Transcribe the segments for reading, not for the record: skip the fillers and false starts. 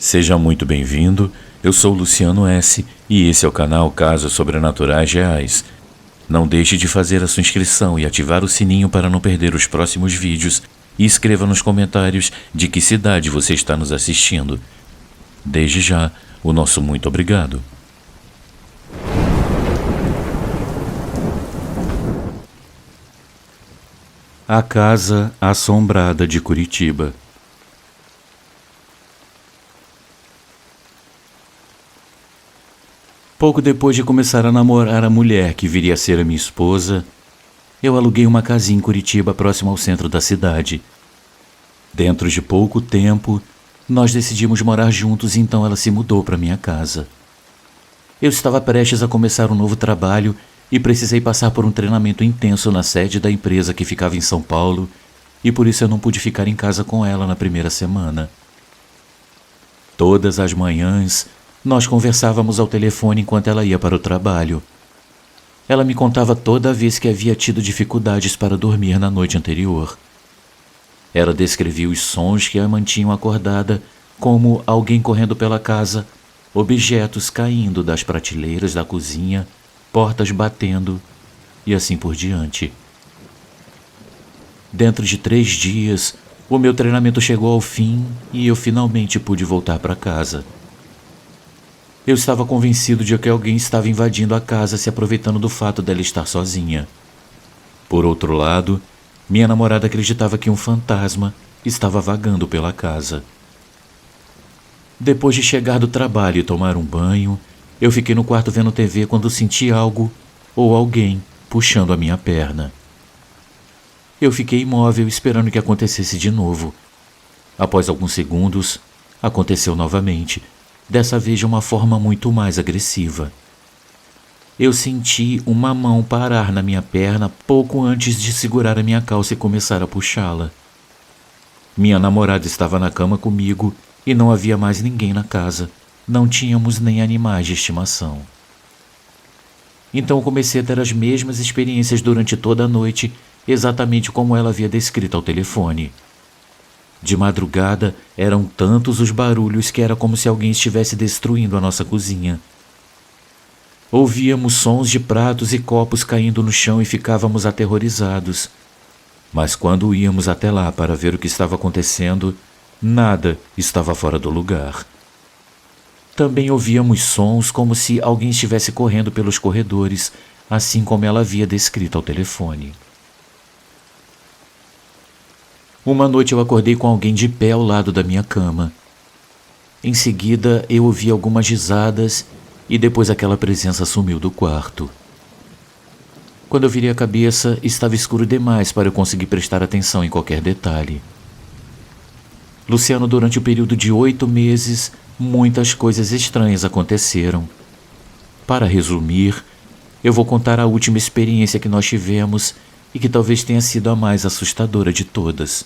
Seja muito bem-vindo, eu sou Luciano S. e esse é o canal Casos Sobrenaturais Reais. Não deixe de fazer a sua inscrição e ativar o sininho para não perder os próximos vídeos e escreva nos comentários de que cidade você está nos assistindo. Desde já, o nosso muito obrigado. A Casa Assombrada de Curitiba. Pouco depois de começar a namorar a mulher que viria a ser a minha esposa, eu aluguei uma casinha em Curitiba próximo ao centro da cidade. Dentro de pouco tempo, nós decidimos morar juntos e então ela se mudou para minha casa. Eu estava prestes a começar um novo trabalho e precisei passar por um treinamento intenso na sede da empresa que ficava em São Paulo, e por isso eu não pude ficar em casa com ela na primeira semana. Todas as manhãs, nós conversávamos ao telefone enquanto ela ia para o trabalho. Ela me contava toda vez que havia tido dificuldades para dormir na noite anterior. Ela descrevia os sons que a mantinham acordada, como alguém correndo pela casa, objetos caindo das prateleiras da cozinha, portas batendo e assim por diante. Dentro de 3 dias, o meu treinamento chegou ao fim e eu finalmente pude voltar para casa. Eu estava convencido de que alguém estava invadindo a casa se aproveitando do fato dela estar sozinha. Por outro lado, minha namorada acreditava que um fantasma estava vagando pela casa. Depois de chegar do trabalho e tomar um banho, eu fiquei no quarto vendo TV quando senti algo ou alguém puxando a minha perna. Eu fiquei imóvel esperando que acontecesse de novo. Após alguns segundos, aconteceu novamente, dessa vez de uma forma muito mais agressiva. Eu senti uma mão parar na minha perna pouco antes de segurar a minha calça e começar a puxá-la. Minha namorada estava na cama comigo e não havia mais ninguém na casa. Não tínhamos nem animais de estimação. Então comecei a ter as mesmas experiências durante toda a noite, exatamente como ela havia descrito ao telefone. De madrugada, eram tantos os barulhos que era como se alguém estivesse destruindo a nossa cozinha. Ouvíamos sons de pratos e copos caindo no chão e ficávamos aterrorizados. Mas quando íamos até lá para ver o que estava acontecendo, nada estava fora do lugar. Também ouvíamos sons como se alguém estivesse correndo pelos corredores, assim como ela havia descrito ao telefone. Uma noite eu acordei com alguém de pé ao lado da minha cama. Em seguida, eu ouvi algumas risadas e depois aquela presença sumiu do quarto. Quando eu virei a cabeça, estava escuro demais para eu conseguir prestar atenção em qualquer detalhe. Luciano, durante o período de 8 meses, muitas coisas estranhas aconteceram. Para resumir, eu vou contar a última experiência que nós tivemos e que talvez tenha sido a mais assustadora de todas.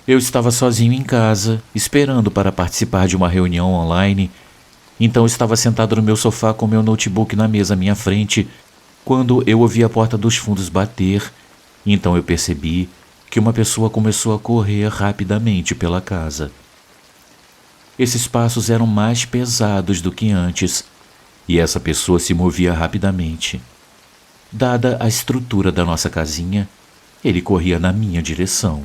Eu estava sozinho em casa, esperando para participar de uma reunião online, então estava sentado no meu sofá com meu notebook na mesa à minha frente, quando eu ouvi a porta dos fundos bater, então eu percebi que uma pessoa começou a correr rapidamente pela casa. Esses passos eram mais pesados do que antes, e essa pessoa se movia rapidamente. Dada a estrutura da nossa casinha, ele corria na minha direção.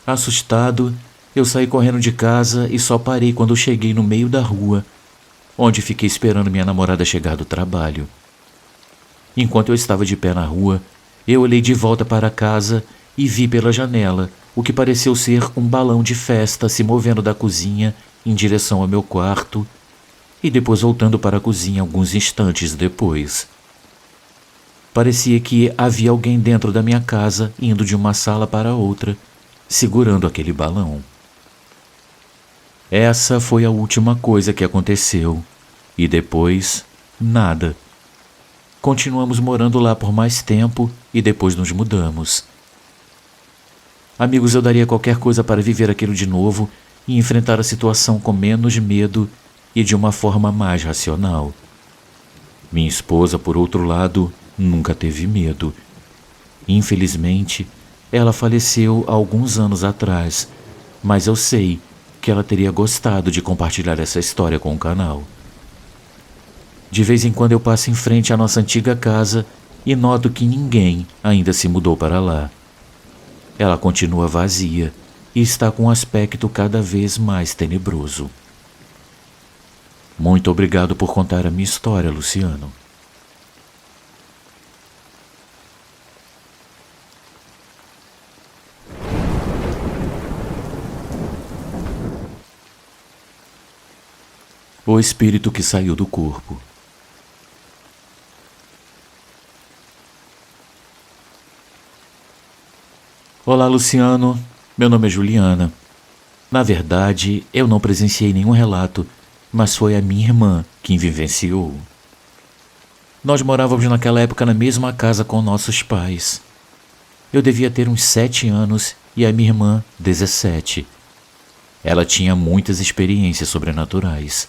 Assustado, eu saí correndo de casa e só parei quando cheguei no meio da rua, onde fiquei esperando minha namorada chegar do trabalho. Enquanto eu estava de pé na rua, eu olhei de volta para casa e vi pela janela o que pareceu ser um balão de festa se movendo da cozinha em direção ao meu quarto e depois voltando para a cozinha alguns instantes depois. Parecia que havia alguém dentro da minha casa indo de uma sala para outra, segurando aquele balão. Essa foi a última coisa que aconteceu, e depois, nada. Continuamos morando lá por mais tempo e depois nos mudamos. Amigos, eu daria qualquer coisa para viver aquilo de novo e enfrentar a situação com menos medo e de uma forma mais racional. Minha esposa, por outro lado, nunca teve medo. Infelizmente, ela faleceu há alguns anos atrás, mas eu sei que ela teria gostado de compartilhar essa história com o canal. De vez em quando eu passo em frente à nossa antiga casa e noto que ninguém ainda se mudou para lá. Ela continua vazia e está com um aspecto cada vez mais tenebroso. Muito obrigado por contar a minha história, Luciano. O espírito que saiu do corpo. Olá, Luciano. Meu nome é Juliana. Na verdade, eu não presenciei nenhum relato, mas foi a minha irmã quem vivenciou. Nós morávamos naquela época na mesma casa com nossos pais. Eu devia ter uns 7 anos e a minha irmã 17. Ela tinha muitas experiências sobrenaturais.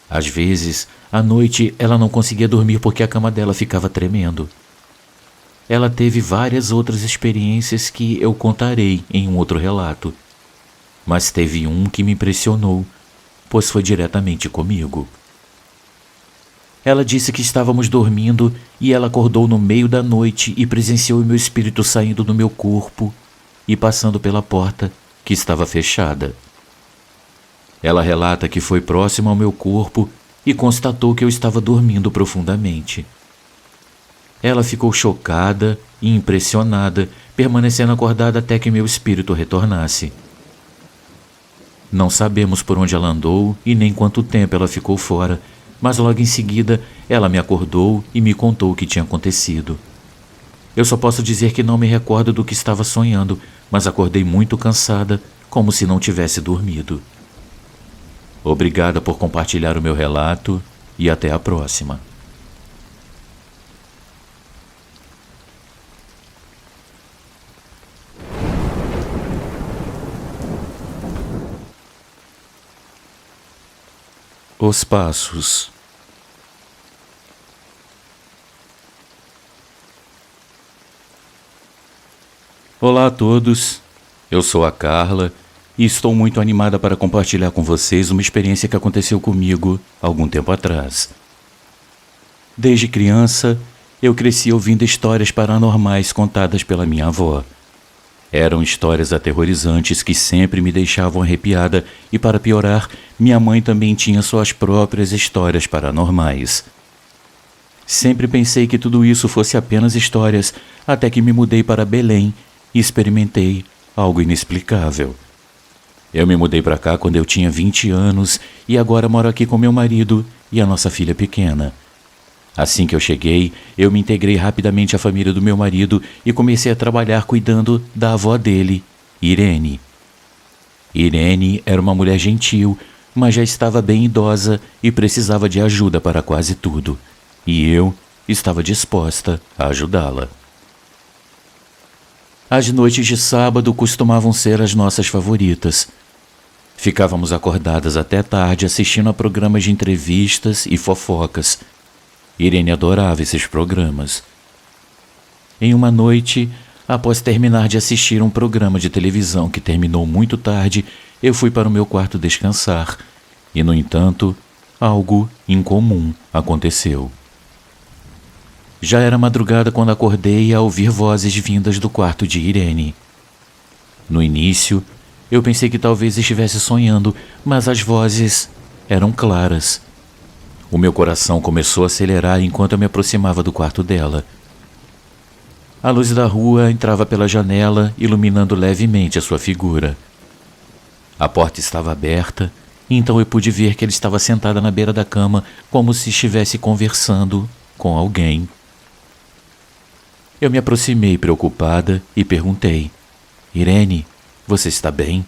Às vezes, à noite, ela não conseguia dormir porque a cama dela ficava tremendo. Ela teve várias outras experiências que eu contarei em um outro relato. Mas teve um que me impressionou, pois foi diretamente comigo. Ela disse que estávamos dormindo e ela acordou no meio da noite e presenciou o meu espírito saindo do meu corpo e passando pela porta, que estava fechada. Ela relata que foi próximo ao meu corpo e constatou que eu estava dormindo profundamente. Ela ficou chocada e impressionada, permanecendo acordada até que meu espírito retornasse. Não sabemos por onde ela andou e nem quanto tempo ela ficou fora, mas logo em seguida ela me acordou e me contou o que tinha acontecido. Eu só posso dizer que não me recordo do que estava sonhando, mas acordei muito cansada, como se não tivesse dormido. Obrigada por compartilhar o meu relato e até a próxima. Os passos. Olá a todos, eu sou a Carla e estou muito animada para compartilhar com vocês uma experiência que aconteceu comigo algum tempo atrás. Desde criança, eu cresci ouvindo histórias paranormais contadas pela minha avó. Eram histórias aterrorizantes que sempre me deixavam arrepiada e, para piorar, minha mãe também tinha suas próprias histórias paranormais. Sempre pensei que tudo isso fosse apenas histórias, até que me mudei para Belém e experimentei algo inexplicável. Eu me mudei para cá quando eu tinha 20 anos e agora moro aqui com meu marido e a nossa filha pequena. Assim que eu cheguei, eu me integrei rapidamente à família do meu marido e comecei a trabalhar cuidando da avó dele, Irene. Irene era uma mulher gentil, mas já estava bem idosa e precisava de ajuda para quase tudo. E eu estava disposta a ajudá-la. As noites de sábado costumavam ser as nossas favoritas. Ficávamos acordadas até tarde assistindo a programas de entrevistas e fofocas. Irene adorava esses programas. Em uma noite, após terminar de assistir um programa de televisão que terminou muito tarde, eu fui para o meu quarto descansar. E, no entanto, algo incomum aconteceu. Já era madrugada quando acordei a ouvir vozes vindas do quarto de Irene. No início, eu pensei que talvez estivesse sonhando, mas as vozes eram claras. O meu coração começou a acelerar enquanto eu me aproximava do quarto dela. A luz da rua entrava pela janela, iluminando levemente a sua figura. A porta estava aberta, então eu pude ver que ela estava sentada na beira da cama, como se estivesse conversando com alguém. Eu me aproximei preocupada e perguntei: Irene, você está bem?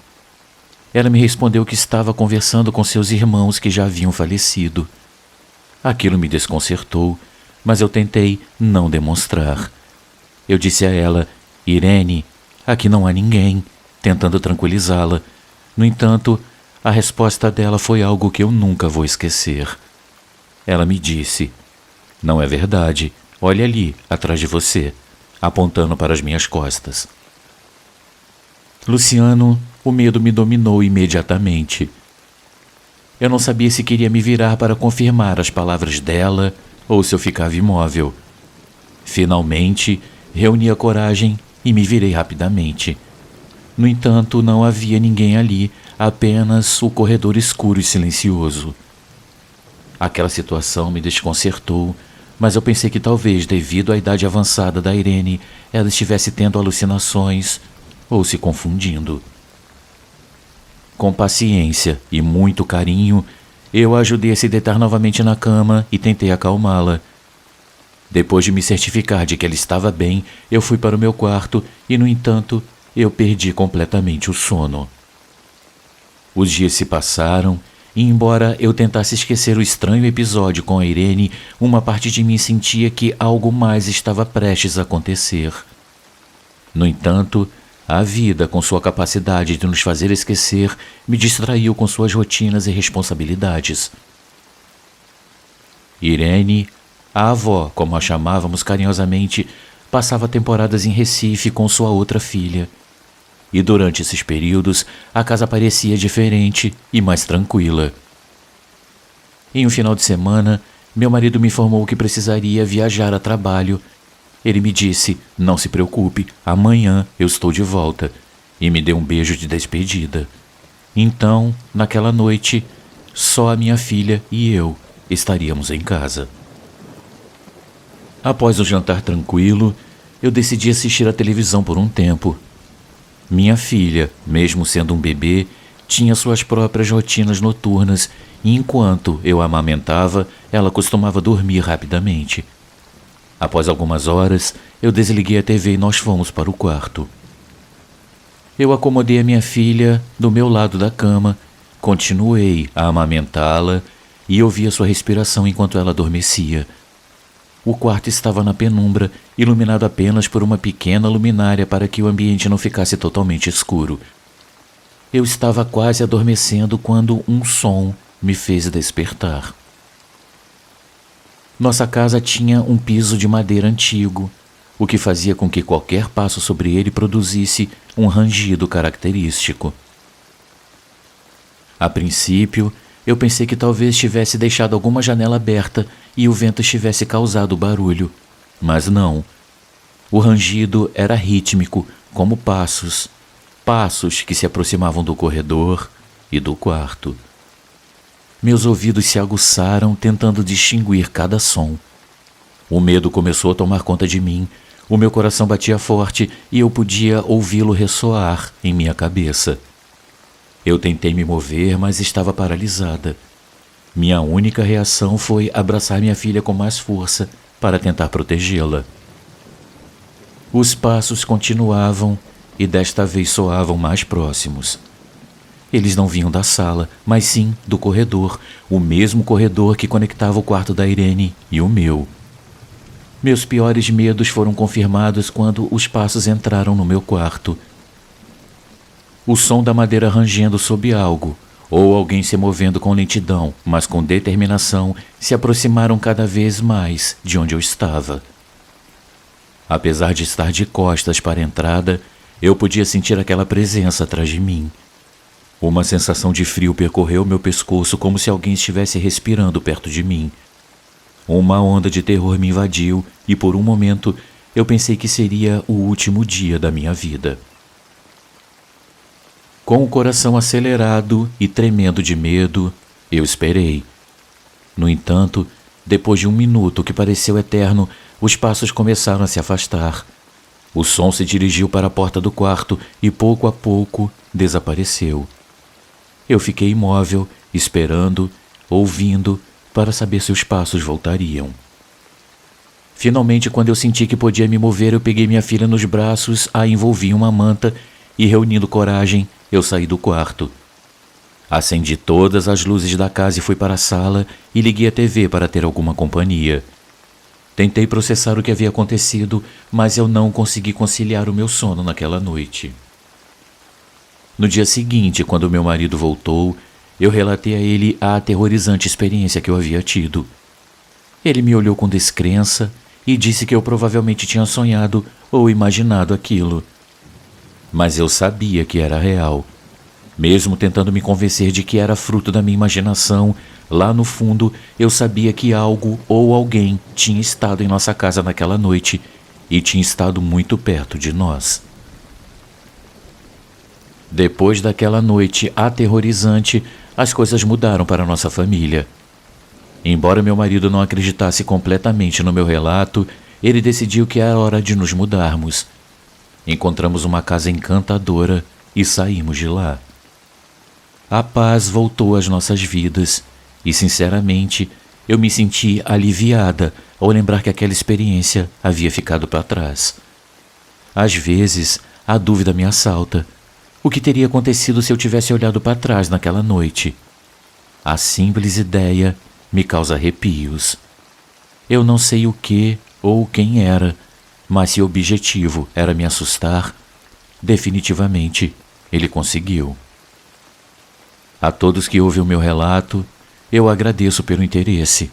Ela me respondeu que estava conversando com seus irmãos que já haviam falecido. Aquilo me desconcertou, mas eu tentei não demonstrar. Eu disse a ela: Irene, aqui não há ninguém, tentando tranquilizá-la. No entanto, a resposta dela foi algo que eu nunca vou esquecer. Ela me disse: não é verdade, olhe ali, atrás de você, apontando para as minhas costas. Luciano, O medo me dominou imediatamente. Eu não sabia se queria me virar para confirmar as palavras dela ou se eu ficava imóvel. Finalmente, reuni a coragem e me virei rapidamente. No entanto, não havia ninguém ali, apenas o corredor escuro e silencioso. Aquela situação me desconcertou, mas eu pensei que talvez, devido à idade avançada da Irene, ela estivesse tendo alucinações ou se confundindo. Com paciência e muito carinho, eu a ajudei a se deitar novamente na cama e tentei acalmá-la. Depois de me certificar de que ela estava bem, eu fui para o meu quarto e, no entanto, eu perdi completamente o sono. Os dias se passaram e, embora eu tentasse esquecer o estranho episódio com a Irene, uma parte de mim sentia que algo mais estava prestes a acontecer. No entanto, a vida, com sua capacidade de nos fazer esquecer, me distraiu com suas rotinas e responsabilidades. Irene, a avó, como a chamávamos carinhosamente, passava temporadas em Recife com sua outra filha. E durante esses períodos, a casa parecia diferente e mais tranquila. Em um final de semana, meu marido me informou que precisaria viajar a trabalho. Ele me disse: "Não se preocupe, amanhã eu estou de volta", e me deu um beijo de despedida. Então, naquela noite, só a minha filha e eu estaríamos em casa. Após o jantar tranquilo, eu decidi assistir à televisão por um tempo. Minha filha, mesmo sendo um bebê, tinha suas próprias rotinas noturnas e, enquanto eu a amamentava, ela costumava dormir rapidamente. Após algumas horas, eu desliguei a TV e nós fomos para o quarto. Eu acomodei a minha filha do meu lado da cama, continuei a amamentá-la e ouvia sua respiração enquanto ela adormecia. O quarto estava na penumbra, iluminado apenas por uma pequena luminária para que o ambiente não ficasse totalmente escuro. Eu estava quase adormecendo quando um som me fez despertar. Nossa casa tinha um piso de madeira antigo, o que fazia com que qualquer passo sobre ele produzisse um rangido característico. A princípio, eu pensei que talvez tivesse deixado alguma janela aberta e o vento estivesse causado o barulho, mas não. O rangido era rítmico, como passos que se aproximavam do corredor e do quarto. Meus ouvidos se aguçaram tentando distinguir cada som. O medo começou a tomar conta de mim, o meu coração batia forte e eu podia ouvi-lo ressoar em minha cabeça. Eu tentei me mover, mas estava paralisada. Minha única reação foi abraçar minha filha com mais força para tentar protegê-la. Os passos continuavam e desta vez soavam mais próximos. Eles não vinham da sala, mas sim do corredor, o mesmo corredor que conectava o quarto da Irene e o meu. Meus piores medos foram confirmados quando os passos entraram no meu quarto. O som da madeira rangendo sob algo, ou alguém se movendo com lentidão, mas com determinação, se aproximaram cada vez mais de onde eu estava. Apesar de estar de costas para a entrada, eu podia sentir aquela presença atrás de mim. Uma sensação de frio percorreu meu pescoço como se alguém estivesse respirando perto de mim. Uma onda de terror me invadiu e, por um momento, eu pensei que seria o último dia da minha vida. Com o coração acelerado e tremendo de medo, eu esperei. No entanto, depois de um minuto que pareceu eterno, os passos começaram a se afastar. O som se dirigiu para a porta do quarto e, pouco a pouco, desapareceu. Eu fiquei imóvel, esperando, ouvindo, para saber se os passos voltariam. Finalmente, quando eu senti que podia me mover, eu peguei minha filha nos braços, a envolvi em uma manta e, reunindo coragem, eu saí do quarto. Acendi todas as luzes da casa e fui para a sala e liguei a TV para ter alguma companhia. Tentei processar o que havia acontecido, mas eu não consegui conciliar o meu sono naquela noite. No dia seguinte, quando meu marido voltou, eu relatei a ele a aterrorizante experiência que eu havia tido. Ele me olhou com descrença e disse que eu provavelmente tinha sonhado ou imaginado aquilo. Mas eu sabia que era real. Mesmo tentando me convencer de que era fruto da minha imaginação, lá no fundo eu sabia que algo ou alguém tinha estado em nossa casa naquela noite e tinha estado muito perto de nós. Depois daquela noite aterrorizante, as coisas mudaram para nossa família. Embora meu marido não acreditasse completamente no meu relato, ele decidiu que era hora de nos mudarmos. Encontramos uma casa encantadora e saímos de lá. A paz voltou às nossas vidas e, sinceramente, eu me senti aliviada ao lembrar que aquela experiência havia ficado para trás. Às vezes, a dúvida me assalta. O que teria acontecido se eu tivesse olhado para trás naquela noite? A simples ideia me causa arrepios. Eu não sei o que ou quem era, mas se o objetivo era me assustar, definitivamente ele conseguiu. A todos que ouvem o meu relato, eu agradeço pelo interesse.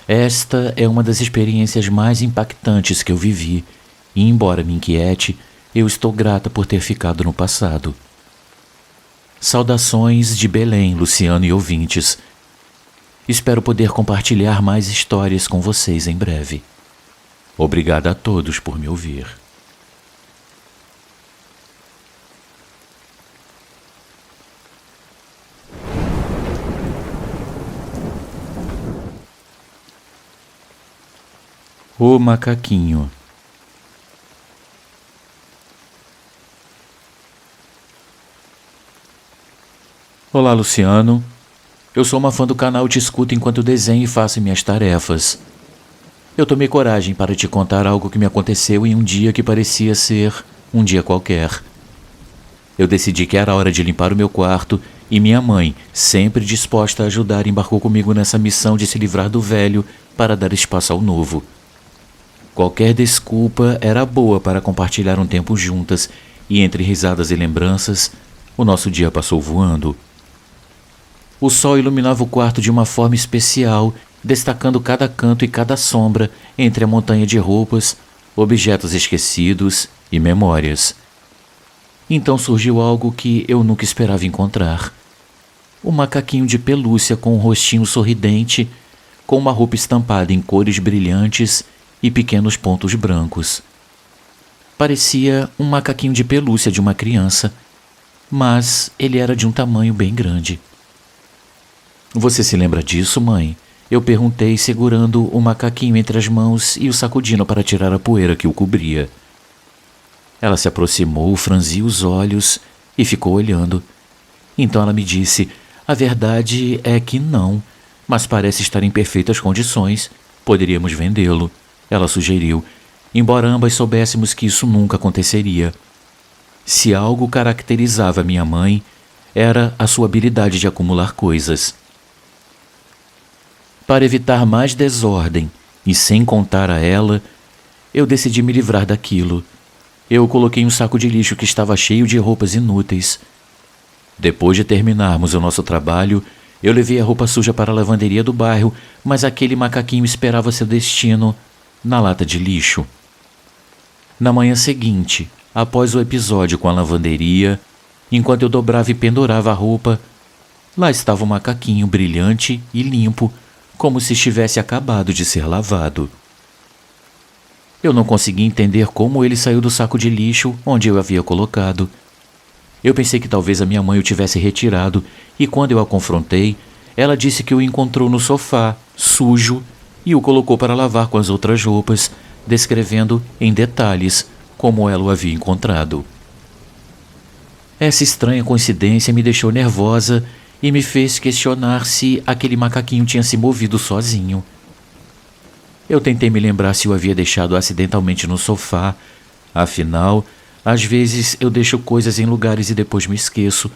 Esta é uma das experiências mais impactantes que eu vivi, e embora me inquiete, eu estou grata por ter ficado no passado. Saudações de Belém, Luciano e ouvintes. Espero poder compartilhar mais histórias com vocês em breve. Obrigada a todos por me ouvir. O macaquinho. Olá, Luciano. Eu sou uma fã do canal Te Escuto enquanto desenho e faço minhas tarefas. Eu tomei coragem para te contar algo que me aconteceu em um dia que parecia ser um dia qualquer. Eu decidi que era hora de limpar o meu quarto e minha mãe, sempre disposta a ajudar, embarcou comigo nessa missão de se livrar do velho para dar espaço ao novo. Qualquer desculpa era boa para compartilhar um tempo juntas e, entre risadas e lembranças, o nosso dia passou voando. O sol iluminava o quarto de uma forma especial, destacando cada canto e cada sombra entre a montanha de roupas, objetos esquecidos e memórias. Então surgiu algo que eu nunca esperava encontrar. Um macaquinho de pelúcia com um rostinho sorridente, com uma roupa estampada em cores brilhantes e pequenos pontos brancos. Parecia um macaquinho de pelúcia de uma criança, mas ele era de um tamanho bem grande. Você se lembra disso, mãe? Eu perguntei, segurando o macaquinho entre as mãos e o sacudindo para tirar a poeira que o cobria. Ela se aproximou, franziu os olhos e ficou olhando. Então ela me disse: a verdade é que não, mas parece estar em perfeitas condições. Poderíamos vendê-lo. Ela sugeriu, embora ambas soubéssemos que isso nunca aconteceria. Se algo caracterizava minha mãe, era a sua habilidade de acumular coisas. Para evitar mais desordem e sem contar a ela, eu decidi me livrar daquilo. Eu coloquei um saco de lixo que estava cheio de roupas inúteis. Depois de terminarmos o nosso trabalho, eu levei a roupa suja para a lavanderia do bairro, mas aquele macaquinho esperava seu destino na lata de lixo. Na manhã seguinte, após o episódio com a lavanderia, enquanto eu dobrava e pendurava a roupa, lá estava o macaquinho brilhante e limpo, como se estivesse acabado de ser lavado. Eu não conseguia entender como ele saiu do saco de lixo onde eu o havia colocado. Eu pensei que talvez a minha mãe o tivesse retirado, e quando eu a confrontei, ela disse que o encontrou no sofá, sujo, e o colocou para lavar com as outras roupas, descrevendo em detalhes como ela o havia encontrado. Essa estranha coincidência me deixou nervosa e me fez questionar se aquele macaquinho tinha se movido sozinho. Eu tentei me lembrar se o havia deixado acidentalmente no sofá. Afinal, às vezes eu deixo coisas em lugares e depois me esqueço.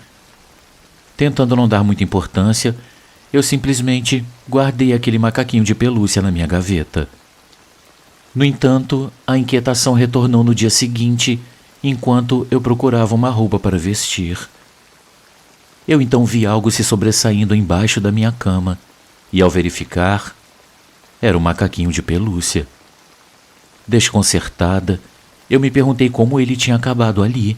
Tentando não dar muita importância, eu simplesmente guardei aquele macaquinho de pelúcia na minha gaveta. No entanto, a inquietação retornou no dia seguinte, enquanto eu procurava uma roupa para vestir. Eu então vi algo se sobressaindo embaixo da minha cama, e ao verificar, era um macaquinho de pelúcia. Desconcertada, eu me perguntei como ele tinha acabado ali.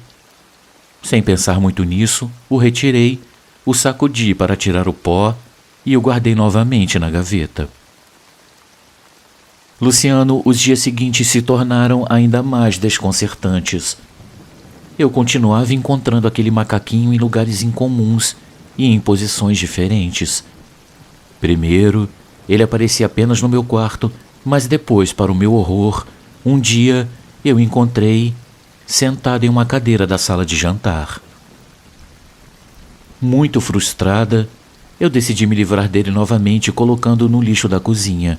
Sem pensar muito nisso, o retirei, o sacudi para tirar o pó e o guardei novamente na gaveta. Luciano, os dias seguintes se tornaram ainda mais desconcertantes. Eu continuava encontrando aquele macaquinho em lugares incomuns e em posições diferentes. Primeiro, ele aparecia apenas no meu quarto, mas depois, para o meu horror, um dia eu o encontrei sentado em uma cadeira da sala de jantar. Muito frustrada, eu decidi me livrar dele novamente, colocando-o no lixo da cozinha.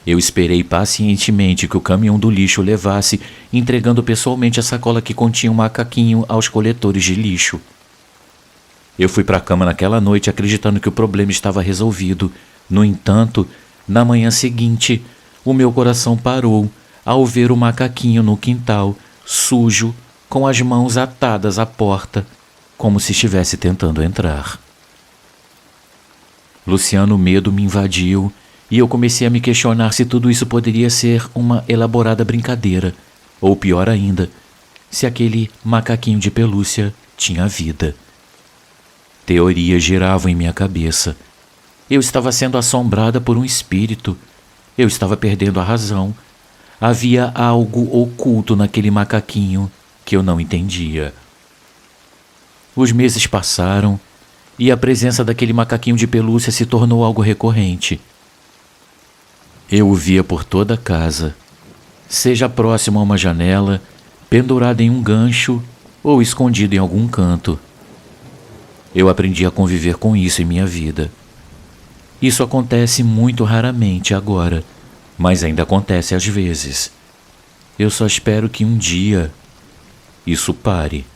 Eu esperei pacientemente que o caminhão do lixo levasse, entregando pessoalmente a sacola que continha o macaquinho aos coletores de lixo. Eu fui para a cama naquela noite acreditando que o problema estava resolvido. No entanto, na manhã seguinte, o meu coração parou ao ver o macaquinho no quintal, sujo, com as mãos atadas à porta, como se estivesse tentando entrar. Luciano, o medo me invadiu e eu comecei a me questionar se tudo isso poderia ser uma elaborada brincadeira, ou pior ainda, se aquele macaquinho de pelúcia tinha vida. Teorias giravam em minha cabeça. Eu estava sendo assombrada por um espírito. Eu estava perdendo a razão. Havia algo oculto naquele macaquinho que eu não entendia. Os meses passaram e a presença daquele macaquinho de pelúcia se tornou algo recorrente. Eu o via por toda a casa, seja próximo a uma janela, pendurado em um gancho ou escondido em algum canto. Eu aprendi a conviver com isso em minha vida. Isso acontece muito raramente agora, mas ainda acontece às vezes. Eu só espero que um dia isso pare.